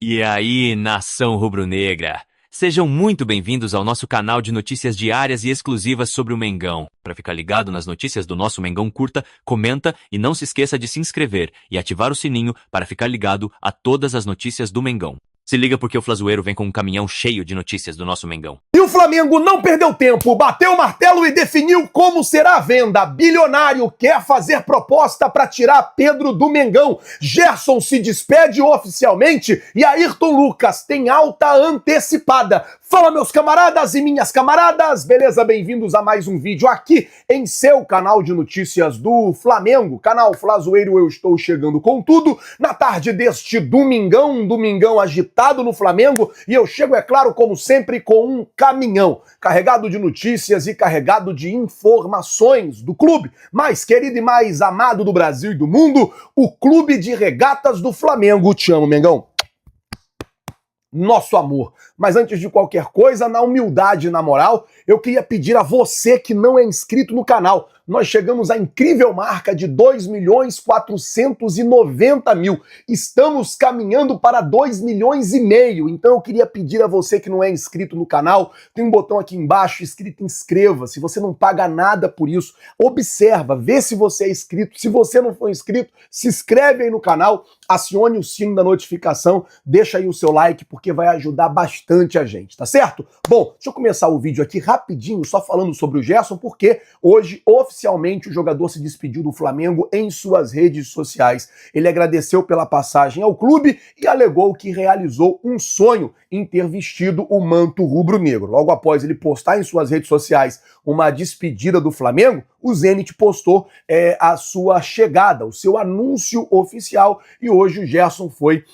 E aí, nação rubro-negra? Sejam muito bem-vindos ao nosso canal de notícias diárias e exclusivas sobre o Mengão. Para ficar ligado nas notícias do nosso Mengão, curta, comenta e não se esqueça de se inscrever e ativar o sininho para ficar ligado a todas as notícias do Mengão. Se liga porque o Flazoeiro vem com um caminhão cheio de notícias do nosso Mengão. E o Flamengo não perdeu tempo, bateu o martelo e definiu como será a venda. Bilionário quer fazer proposta para tirar Pedro do Mengão. Gerson se despede oficialmente e Ayrton Lucas tem alta antecipada. Fala, meus camaradas e minhas camaradas, beleza? Bem-vindos a mais um vídeo aqui em seu canal de notícias do Flamengo, canal Flazoeiro. Eu estou chegando com tudo na tarde deste domingão agitado no Flamengo, e eu chego, é claro, como sempre, com um caminhão carregado de notícias e carregado de informações do clube mais querido e mais amado do Brasil e do mundo, o Clube de Regatas do Flamengo. Te amo, Mengão. Nosso amor. Mas antes de qualquer coisa, na humildade e na moral, eu queria pedir a você que não é inscrito no canal. Nós chegamos à incrível marca de 2.490.000. Estamos caminhando para 2,5 milhões. Então eu queria pedir a você que não é inscrito no canal, tem um botão aqui embaixo escrito inscreva-se. Você não paga nada por isso. Observa, vê se você é inscrito. Se você não for inscrito, se inscreve aí no canal, acione o sino da notificação, deixa aí o seu like, porque vai ajudar bastante a gente, tá certo? Bom, deixa eu começar o vídeo aqui rapidinho, só falando sobre o Gerson, porque hoje, oficialmente, o jogador se despediu do Flamengo em suas redes sociais. Ele agradeceu pela passagem ao clube e alegou que realizou um sonho em ter vestido o manto rubro-negro. Logo após ele postar em suas redes sociais uma despedida do Flamengo, o Zenit postou a sua chegada, o seu anúncio oficial, e hoje o Gerson foi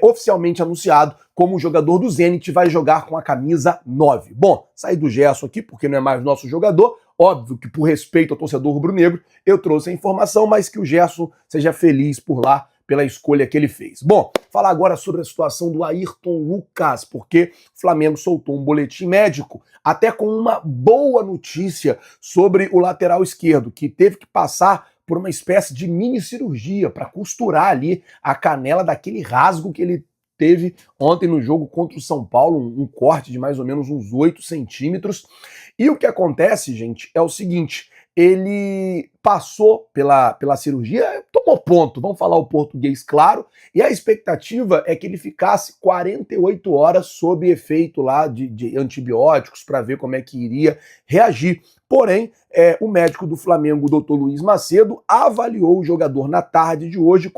oficialmente anunciado como o jogador do Zenit, vai jogar com a camisa 9. Bom, saí do Gerson aqui porque não é mais nosso jogador. Óbvio que por respeito ao torcedor rubro-negro eu trouxe a informação, mas que o Gerson seja feliz por lá, pela escolha que ele fez. Bom, falar agora sobre a situação do Ayrton Lucas, porque o Flamengo soltou um boletim médico, até com uma boa notícia sobre o lateral esquerdo, que teve que passar por uma espécie de mini cirurgia para costurar ali a canela daquele rasgo que ele teve ontem no jogo contra o São Paulo, um corte de mais ou menos uns 8 centímetros. E o que acontece, gente, é o seguinte: ele passou pela cirurgia, tomou ponto, vamos falar o português claro, e a expectativa é que ele ficasse 48 horas sob efeito lá de antibióticos para ver como é que iria reagir. Porém, o médico do Flamengo, o Dr. Luiz Macedo, avaliou o jogador na tarde de hoje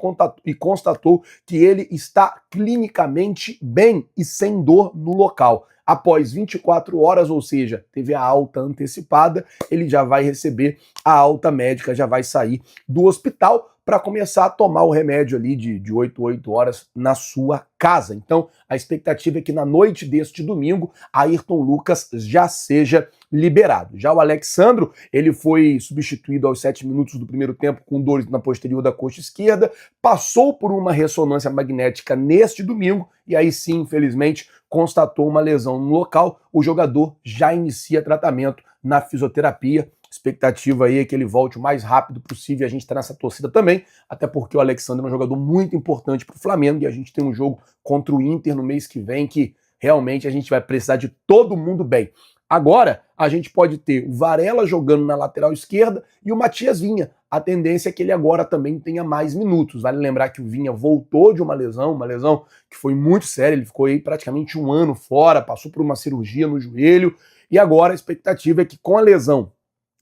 e constatou que ele está clinicamente bem e sem dor no local. Após 24 horas, ou seja, teve a alta antecipada, ele já vai receber a alta médica, já vai sair do hospital para começar a tomar o remédio ali de 8 horas na sua casa. Então, a expectativa é que na noite deste domingo, Ayrton Lucas já seja liberado. Já o Alexandro, ele foi substituído aos 7 minutos do primeiro tempo com dores na posterior da coxa esquerda, passou por uma ressonância magnética neste domingo e aí sim, infelizmente, constatou uma lesão no local. O jogador já inicia tratamento na fisioterapia. Expectativa aí é que ele volte o mais rápido possível, e a gente está nessa torcida também, até porque o Alexandre é um jogador muito importante para o Flamengo e a gente tem um jogo contra o Inter no mês que vem que realmente a gente vai precisar de todo mundo bem. Agora, a gente pode ter o Varela jogando na lateral esquerda e o Matias Vinha. A tendência é que ele agora também tenha mais minutos. Vale lembrar que o Vinha voltou de uma lesão que foi muito séria, ele ficou aí praticamente um ano fora, passou por uma cirurgia no joelho, e agora a expectativa é que com a lesão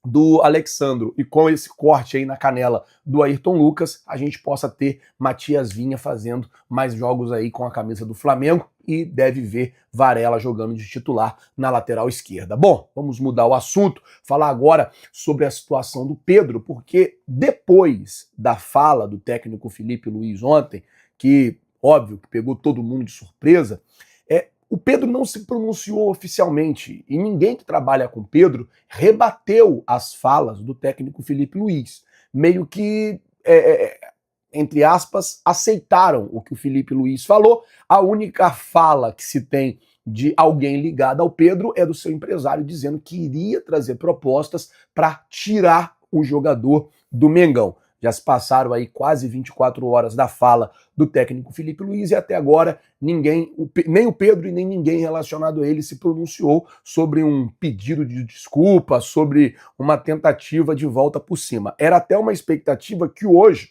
do Alexandro e com esse corte aí na canela do Ayrton Lucas, a gente possa ter Matias Vinha fazendo mais jogos aí com a camisa do Flamengo e deve ver Varela jogando de titular na lateral esquerda. Bom, vamos mudar o assunto, falar agora sobre a situação do Pedro, porque depois da fala do técnico Felipe Luiz ontem, que óbvio que pegou todo mundo de surpresa, o Pedro não se pronunciou oficialmente e ninguém que trabalha com Pedro rebateu as falas do técnico Felipe Luiz. Meio que, entre aspas, aceitaram o que o Felipe Luiz falou. A única fala que se tem de alguém ligado ao Pedro é do seu empresário dizendo que iria trazer propostas para tirar o jogador do Mengão. Já se passaram aí quase 24 horas da fala do técnico Felipe Luiz e até agora ninguém, nem o Pedro e nem ninguém relacionado a ele se pronunciou sobre um pedido de desculpa, sobre uma tentativa de volta por cima. Era até uma expectativa que hoje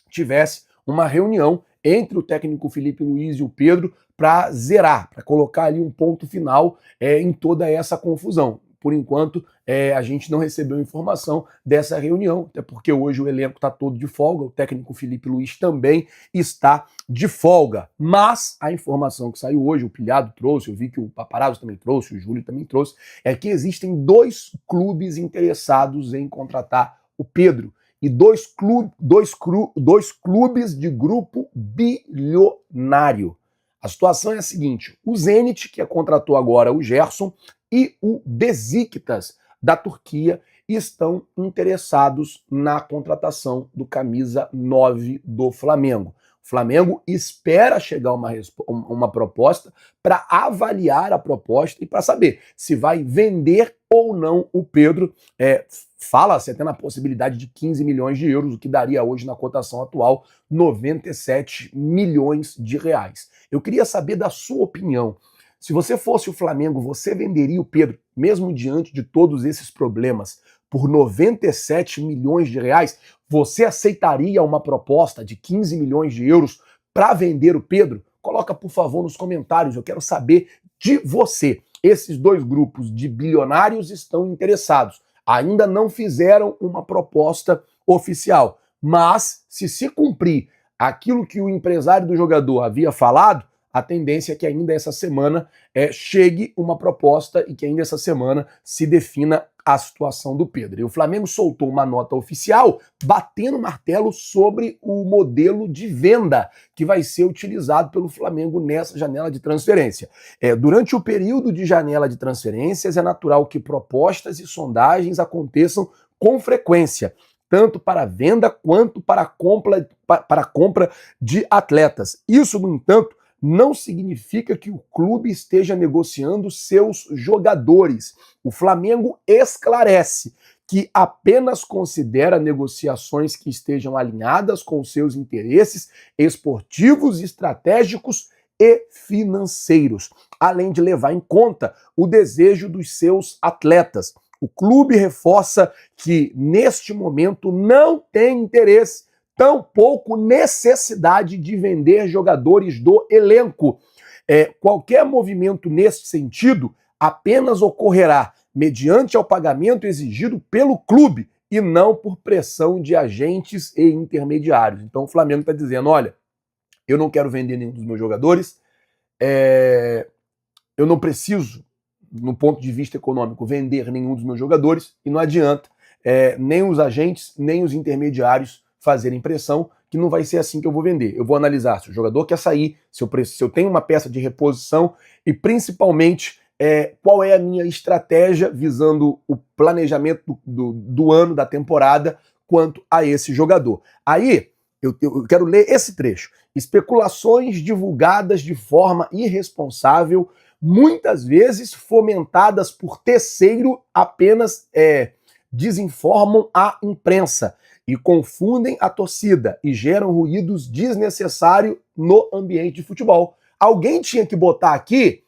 tivesse uma reunião entre o técnico Felipe Luiz e o Pedro para zerar, para colocar ali um ponto final em toda essa confusão. Por enquanto, a gente não recebeu informação dessa reunião, até porque hoje o elenco está todo de folga, o técnico Felipe Luiz também está de folga. Mas a informação que saiu hoje, o Pilhado trouxe, eu vi que o Paparazzo também trouxe, o Júlio também trouxe, é que existem 2 clubes interessados em contratar o Pedro e dois clubes de grupo bilionário. A situação é a seguinte, o Zenit, que contratou agora o Gerson, e o Besiktas, da Turquia, estão interessados na contratação do camisa 9 do Flamengo. O Flamengo espera chegar uma proposta para avaliar a proposta e para saber se vai vender ou não o Pedro. Fala-se até na possibilidade de 15 milhões de euros, o que daria hoje na cotação atual 97 milhões de reais. Eu queria saber da sua opinião. Se você fosse o Flamengo, você venderia o Pedro, mesmo diante de todos esses problemas, por 97 milhões de reais? Você aceitaria uma proposta de 15 milhões de euros para vender o Pedro? Coloca, por favor, nos comentários, eu quero saber de você. Esses 2 grupos de bilionários estão interessados. Ainda não fizeram uma proposta oficial, mas se cumprir aquilo que o empresário do jogador havia falado, a tendência é que ainda essa semana chegue uma proposta e que ainda essa semana se defina a situação do Pedro. E o Flamengo soltou uma nota oficial batendo martelo sobre o modelo de venda que vai ser utilizado pelo Flamengo nessa janela de transferência. Durante o período de janela de transferências, é natural que propostas e sondagens aconteçam com frequência, tanto para venda quanto para a compra de atletas. Isso, no entanto, não significa que o clube esteja negociando seus jogadores. O Flamengo esclarece que apenas considera negociações que estejam alinhadas com seus interesses esportivos, estratégicos e financeiros, além de levar em conta o desejo dos seus atletas. O clube reforça que, neste momento, não tem interesse, tampouco necessidade de vender jogadores do elenco. Qualquer movimento nesse sentido apenas ocorrerá mediante ao pagamento exigido pelo clube e não por pressão de agentes e intermediários. Então o Flamengo está dizendo, olha, eu não quero vender nenhum dos meus jogadores, eu não preciso, no ponto de vista econômico, vender nenhum dos meus jogadores e não adianta nem os agentes, nem os intermediários fazerem pressão, que não vai ser assim que eu vou vender. Eu vou analisar se o jogador quer sair, se eu tenho uma peça de reposição e principalmente qual é a minha estratégia visando o planejamento do ano, da temporada, quanto a esse jogador. Aí, eu quero ler esse trecho. Especulações divulgadas de forma irresponsável, muitas vezes fomentadas por terceiro, apenas desinformam a imprensa e confundem a torcida e geram ruídos desnecessários no ambiente de futebol. Alguém tinha que botar aqui,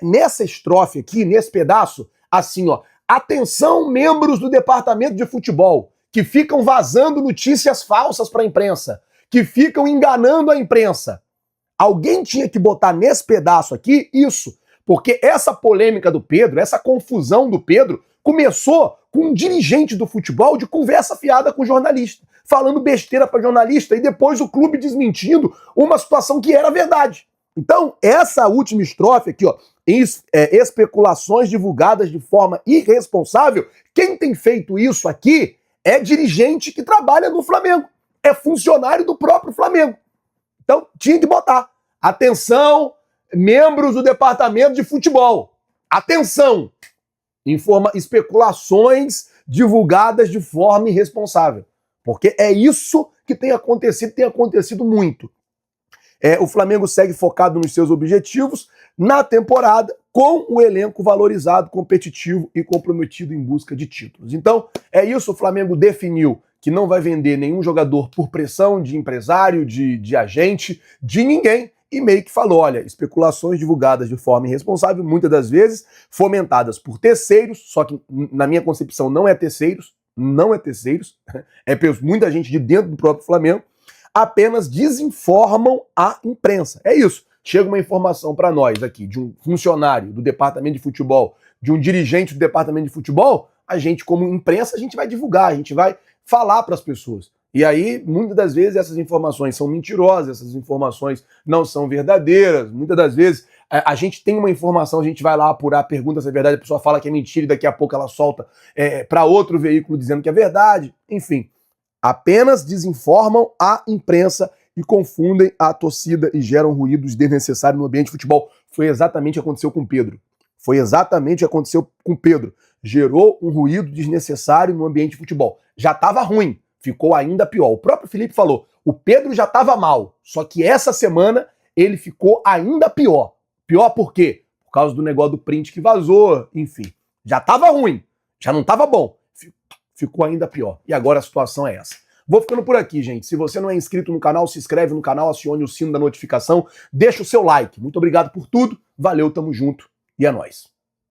nessa estrofe aqui, nesse pedaço, assim, ó, atenção membros do departamento de futebol, que ficam vazando notícias falsas para a imprensa, que ficam enganando a imprensa. Alguém tinha que botar nesse pedaço aqui isso, porque essa polêmica do Pedro, essa confusão do Pedro, começou com um dirigente do futebol de conversa fiada com jornalista, falando besteira para jornalista e depois o clube desmentindo uma situação que era verdade. Então, essa última estrofe aqui, ó, especulações divulgadas de forma irresponsável, quem tem feito isso aqui é dirigente que trabalha no Flamengo, é funcionário do próprio Flamengo. Então, tinha que botar. Atenção, membros do departamento de futebol. Atenção! Especulações divulgadas de forma irresponsável. Porque é isso que tem acontecido muito. O Flamengo segue focado nos seus objetivos na temporada, com o elenco valorizado, competitivo e comprometido em busca de títulos. Então, é isso, o Flamengo definiu que não vai vender nenhum jogador por pressão de empresário, de agente, de ninguém, e meio que falou, olha, especulações divulgadas de forma irresponsável, muitas das vezes fomentadas por terceiros, só que na minha concepção não é terceiros, é muita gente de dentro do próprio Flamengo, apenas desinformam a imprensa. É isso. Chega uma informação para nós aqui de um funcionário do departamento de futebol, de um dirigente do departamento de futebol, a gente, como imprensa, a gente vai divulgar, a gente vai falar para as pessoas. E aí, muitas das vezes, essas informações são mentirosas, essas informações não são verdadeiras. Muitas das vezes, a gente tem uma informação, a gente vai lá apurar, pergunta se é verdade, a pessoa fala que é mentira e daqui a pouco ela solta para outro veículo dizendo que é verdade. Enfim, apenas desinformam a imprensa e confundem a torcida e geram ruídos desnecessários no ambiente de futebol. Foi exatamente o que aconteceu com o Pedro. Gerou um ruído desnecessário no ambiente de futebol. Já estava ruim, ficou ainda pior. O próprio Felipe falou, o Pedro já estava mal, só que essa semana ele ficou ainda pior. Pior por quê? Por causa do negócio do print que vazou, enfim. Já estava ruim, já não estava bom. Ficou ainda pior. E agora a situação é essa. Vou ficando por aqui, gente. Se você não é inscrito no canal, se inscreve no canal, acione o sino da notificação, deixa o seu like. Muito obrigado por tudo, valeu, tamo junto e é nóis.